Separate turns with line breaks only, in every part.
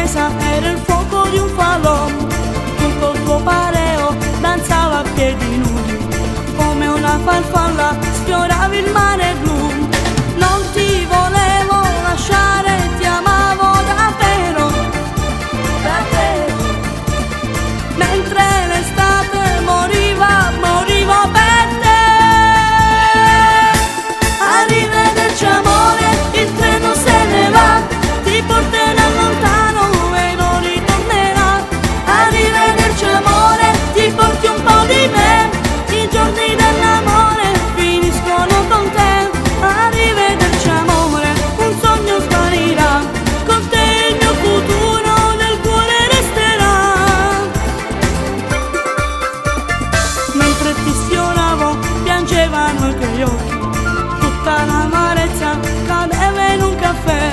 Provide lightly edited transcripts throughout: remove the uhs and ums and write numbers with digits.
accesa era il fuoco di un falò. Tu col tuo pareo danzava a piedi nudi, come una farfalla sfioravi il mare blu. Non ti volevo lasciare, ti amavo davvero, davvero. Mentre l'estate moriva, morivo per te. Arrivederci amore, il treno se ne va, ti porterà lontano e non ritornerà. Arrivederci amore, ti porti un po' di me, i giorni dell'amore finiscono con te. Arrivederci amore, un sogno sparirà, con te il mio futuro nel cuore resterà. Mentre ti sfioravo piangevano i tuoi occhi, tutta l'amarezza cadeva in un caffè.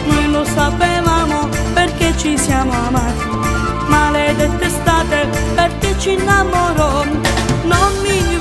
Noi lo sapevamo perché ci siamo amati, maledetta estate perché ci innamorò. Non mi